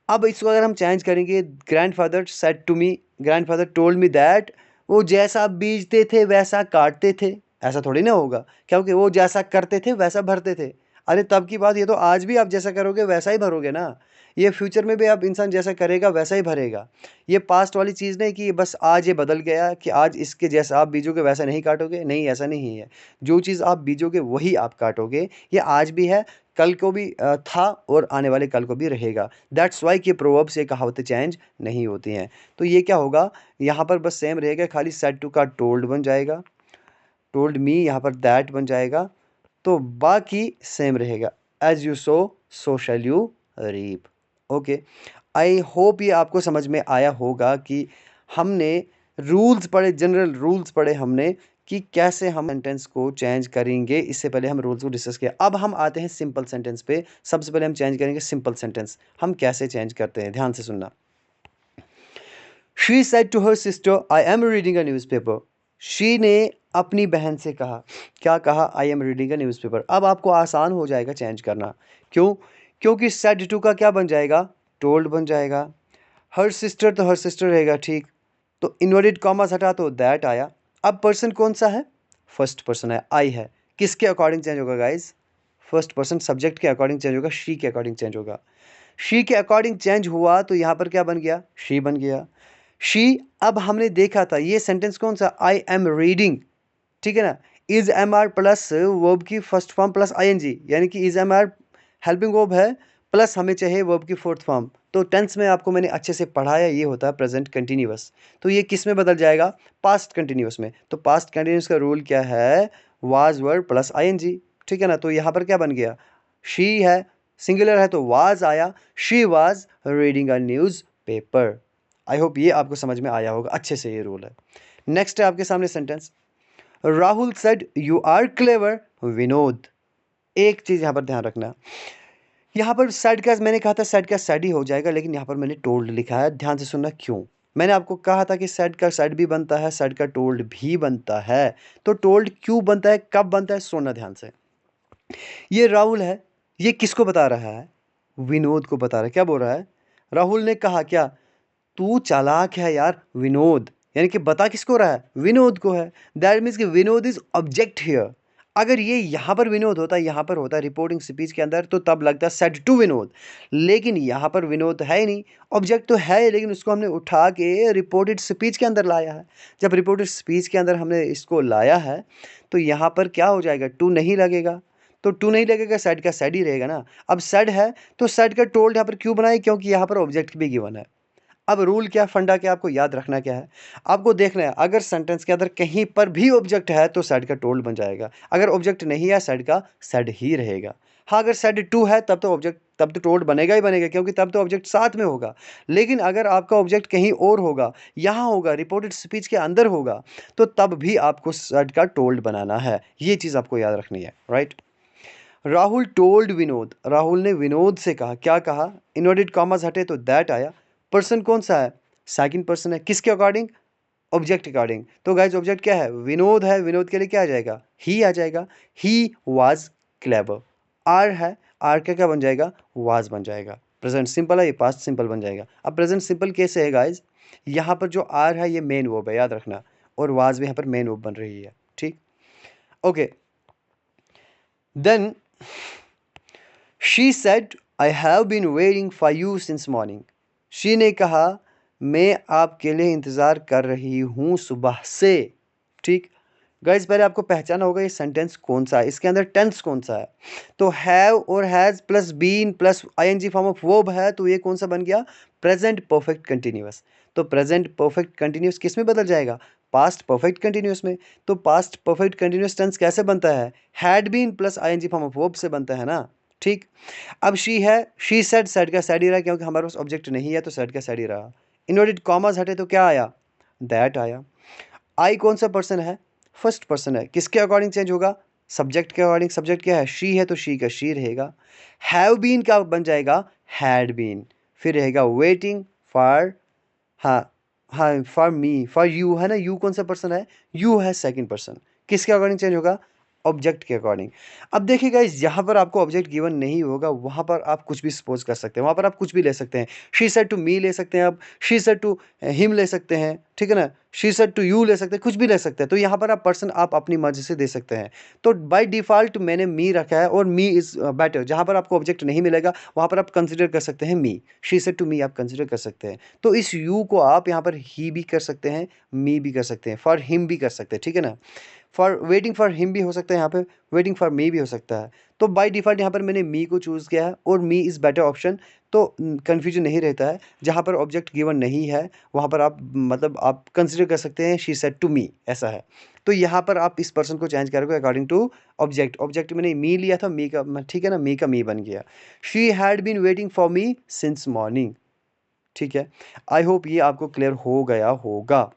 अब इसको अगर हम चेंज करेंगे, grandfather said to me, grandfather told me that, वो जैसा बीजते थे वैसा काटते थे, ऐसा थोड़ी ना होगा, क्योंकि वो जैसा करते थे वैसा भरते थे। अरे तब की बात, ये तो आज भी आप जैसा करोगे वैसा ही भरोगे ना, ये फ्यूचर में भी आप इंसान जैसा करेगा वैसा ही भरेगा। ये पास्ट वाली चीज़ नहीं कि बस आज ये बदल गया कि आज इसके जैसा आप बीजोगे वैसा नहीं काटोगे, नहीं, ऐसा नहीं है। जो चीज़ आप बीजोगे वही आप काटोगे, ये आज भी है, कल को भी था और आने वाले कल को भी रहेगा। दैट्स वाई कि प्रोवर्ब्स ये कहावतें चेंज नहीं होती हैं। तो ये क्या होगा, यहाँ पर बस सेम रहेगा, खाली सेड टू का टोल्ड बन जाएगा, टोल्ड मी यहाँ पर दैट बन जाएगा, तो बाकी सेम रहेगा। As you sow shall you reap. Okay, I hope ये आपको समझ में आया होगा कि हमने रूल्स पढ़े, जनरल रूल्स पढ़े हमने कि कैसे हम सेंटेंस को चेंज करेंगे। इससे पहले हम रूल्स को डिस्कस किया। अब हम आते हैं सिंपल सेंटेंस पे। सबसे पहले हम चेंज करेंगे सिंपल सेंटेंस। हम कैसे चेंज करते हैं, ध्यान से सुनना। She said to her sister I am reading a newspaper. She ने अपनी बहन से कहा, क्या कहा, I am reading a newspaper. अब आपको आसान हो जाएगा चेंज करना। क्यों? क्योंकि सेड टू का क्या बन जाएगा, टोल्ड बन जाएगा। हर सिस्टर तो हर सिस्टर रहेगा, ठीक। तो इन्वर्टेड कॉमास हटा तो दैट आया। अब पर्सन कौन सा है, फर्स्ट पर्सन है, आई है। किसके अकॉर्डिंग चेंज होगा गाइज, फर्स्ट पर्सन सब्जेक्ट के अकॉर्डिंग चेंज होगा, शी के अकॉर्डिंग चेंज होगा। शी के अकॉर्डिंग चेंज हुआ तो यहाँ पर क्या बन गया, शी बन गया। शी, अब हमने देखा था ये सेंटेंस कौन सा, आई एम रीडिंग, ठीक है ना। Is am are plus verb की first form plus I N G, यानी कि is am are helping verb है प्लस हमें चाहिए वर्ब की फोर्थ फॉर्म। तो टेंस में आपको मैंने अच्छे से पढ़ाया, ये होता है प्रेजेंट कंटिन्यूअस। तो ये किस में बदल जाएगा, पास्ट कंटिन्यूअस में। तो पास्ट कंटिन्यूअस का रूल क्या है, was verb plus I N G, ठीक है ना। तो यहाँ पर क्या बन गया, शी है, सिंगुलर है तो वाज आया, she was reading a news paper. I hope ये आपको समझ में आया होगा अच्छे से, ये रूल है। नेक्स्ट है आपके सामने sentence, Rahul said you are clever Vinod. एक चीज यहां पर ध्यान रखना, यहां पर सेड का मैंने कहा था सेड का सेड ही हो जाएगा, लेकिन यहां पर मैंने टोल्ड लिखा है। ध्यान से सुनना क्यों, मैंने आपको कहा था कि सेड का सेड भी बनता है, सेड का टोल्ड भी बनता है। तो टोल्ड क्यों बनता है, कब बनता है, सुनना ध्यान से। ये राहुल है, ये किसको बता रहा है, विनोद को बता रहा है। क्या बोल रहा है, राहुल ने कहा क्या, तू चालाक है यार विनोद, यानी कि बता किसको रहा है, विनोद को है। दैट मीन्स कि विनोद इज ऑब्जेक्ट हियर। अगर ये यहाँ पर विनोद होता, यहाँ पर होता रिपोर्टिंग स्पीच के अंदर, तो तब लगता सेड टू विनोद। लेकिन यहाँ पर विनोद है ही नहीं, ऑब्जेक्ट तो है लेकिन उसको हमने उठा के रिपोर्टेड स्पीच के अंदर लाया है। जब रिपोर्टेड स्पीच के अंदर हमने इसको लाया है तो यहाँ पर क्या हो जाएगा, टू नहीं लगेगा। तो टू नहीं लगेगा, सेड का सेड ही रहेगा ना। अब सेड है तो सेड का टोल्ड यहाँ पर क्यों बनाए, क्योंकि यहाँ पर ऑब्जेक्ट भी गिवन है। अब रूल क्या, फंडा क्या, आपको याद रखना क्या है, आपको देखना है अगर सेंटेंस के अंदर कहीं पर भी ऑब्जेक्ट है तो सेड का टोल्ड बन जाएगा। अगर ऑब्जेक्ट नहीं है सेड का सेड ही रहेगा। हाँ, अगर सेड टू है तब तो ऑब्जेक्ट, तब तो टोल्ड बनेगा ही बनेगा, क्योंकि तब तो ऑब्जेक्ट साथ में होगा। लेकिन अगर आपका ऑब्जेक्ट कहीं और होगा, यहाँ होगा, रिपोर्टेड स्पीच के अंदर होगा, तो तब भी आपको सेड का टोल्ड बनाना है। ये चीज़ आपको याद रखनी है, राइट। राहुल टोल्ड विनोद, राहुल ने विनोद से कहा, क्या कहा, इन्वर्टेड कॉमास हटे तो दैट आया। पर्सन कौन सा है, सेकंड पर्सन है, किसके अकॉर्डिंग, ऑब्जेक्ट के अकॉर्डिंग। तो गाइस ऑब्जेक्ट क्या है, विनोद है, विनोद के लिए क्या आ जाएगा, ही आ जाएगा। He was clever. आर है, आर का क्या बन जाएगा, वाज बन जाएगा। प्रेजेंट सिंपल है, ये पास्ट सिंपल बन जाएगा। अब प्रेजेंट सिंपल कैसे है गाइज, यहाँ पर जो आर है ये मेन वर्ब है, याद रखना, और वाज भी यहाँ पर मेन वर्ब बन रही है, ठीक। Okay, then she said I have been waiting for you since morning. She ने कहा मैं आपके लिए इंतज़ार कर रही हूँ सुबह से, ठीक। गाइज पहले आपको पहचाना होगा ये सेंटेंस कौन सा है, इसके अंदर टेंस कौन सा है। तो हैव और has plus been plus ING form of verb है, तो ये कौन सा बन गया, प्रेजेंट परफेक्ट कंटिन्यूअस। तो प्रेजेंट परफेक्ट कंटिन्यूअस किस में बदल जाएगा, पास्ट परफेक्ट कंटिन्यूअस में। तो पास्ट परफेक्ट कंटिन्यूअस टेंस कैसे बनता है, had been plus ING form of verb से बनता है ना, ठीक। अब शी है, शी सेड, सेड का सेड ही रहा, क्योंकि हमारे पास ऑब्जेक्ट नहीं है तो सेड का सेड ही रहा। इन्वर्टेड कॉमास हटे तो क्या आया, दैट आया। आई कौन सा पर्सन है, फर्स्ट पर्सन है, किसके अकॉर्डिंग चेंज होगा, सब्जेक्ट के अकॉर्डिंग। सब्जेक्ट क्या है, शी है तो शी का शी रहेगा। हैव बीन का बन जाएगा हैड बीन, फिर रहेगा वेटिंग फॉर, हाँ हाँ, फॉर मी, फॉर यू है ना, यू कौन सा पर्सन है, यू है सेकंड पर्सन, किसके अकॉर्डिंग चेंज होगा, ऑब्जेक्ट के अकॉर्डिंग। अब देखिए गाइस, यहाँ पर आपको ऑब्जेक्ट गिवन नहीं होगा, वहाँ पर आप कुछ भी सपोज कर सकते हैं, वहाँ पर आप कुछ भी ले सकते हैं। शी सेड टू मी ले सकते हैं आप, शी सेड टू हिम ले सकते हैं, ठीक है ना, शी सेड टू यू ले सकते हैं, कुछ भी ले सकते हैं। तो यहाँ पर आप पर्सन आप अपनी मर्जी से दे सकते हैं। तो बाय डिफ़ॉल्ट मैंने मी रखा है, और मी इज़ बेटर। जहाँ पर आपको ऑब्जेक्ट नहीं मिलेगा वहाँ पर आप कंसिडर कर सकते हैं मी, शी सेड टू मी आप कंसिडर कर सकते हैं। तो इस यू को आप यहाँ पर ही भी कर सकते हैं, मी भी कर सकते हैं, फॉर हिम भी कर सकते हैं, ठीक है ना। फॉर वेटिंग फॉर हिम भी हो सकता है, यहाँ पे वेटिंग फॉर मी भी हो सकता है। तो बाय डिफ़ॉल्ट यहाँ पर मैंने मी को चूज़ किया है और मी इज़ बेटर ऑप्शन, तो कन्फ्यूजन नहीं रहता है। जहाँ पर ऑब्जेक्ट गिवन नहीं है वहाँ पर आप मतलब आप कंसिडर कर सकते हैं शी सेड टू मी, ऐसा है। तो यहाँ पर आप इस पर्सन को चेंज करोगे अकॉर्डिंग टू ऑब्जेक्ट मैंने मी लिया था, मी का ठीक है ना, मी का मी बन गया। She had been waiting for me since morning, ठीक है। आई होप ये आपको क्लियर हो गया होगा,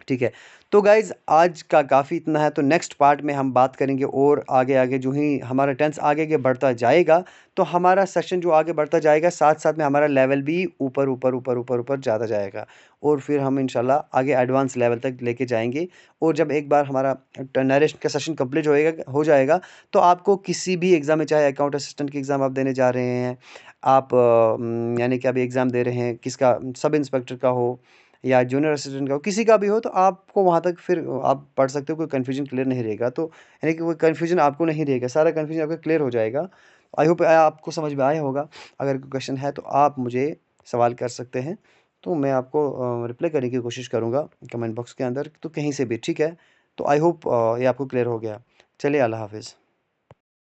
ठीक है। तो गाइज़ आज का काफ़ी इतना है, तो नेक्स्ट पार्ट में हम बात करेंगे और आगे आगे जो ही हमारा टेंस आगे आगे बढ़ता जाएगा तो हमारा सेशन जो आगे बढ़ता जाएगा साथ साथ में हमारा लेवल भी ऊपर ऊपर ऊपर ऊपर ऊपर ज़्यादा जाएगा और फिर हम इंशाल्लाह आगे एडवांस लेवल तक लेके जाएंगे। और जब एक बार हमारा नरेशन का सेशन कंप्लीट हो जाएगा तो आपको किसी भी एग्ज़ाम में, चाहे अकाउंट असिस्टेंट की एग्ज़ाम आप देने जा रहे हैं, आप यानी कि अभी एग्ज़ाम दे रहे हैं किसका, सब इंस्पेक्टर का हो या जूनियर असिस्टेंट का हो, किसी का भी हो, तो आपको वहाँ तक फिर आप पढ़ सकते हो, कोई कन्फ्यूजन क्लियर नहीं रहेगा। तो यानी कि कोई कन्फ्यूजन आपको नहीं रहेगा, सारा कन्फ्यूजन आपका क्लियर हो जाएगा। आई होप आपको समझ में आया होगा। अगर कोई क्वेश्चन है तो आप मुझे सवाल कर सकते हैं, तो मैं आपको रिप्लाई करने की कोशिश करूँगा कमेंट बॉक्स के अंदर, तो कहीं से भी, ठीक है। तो आई होप ये आपको क्लियर हो गया। चलिए, अल्लाह हाफ़िज़।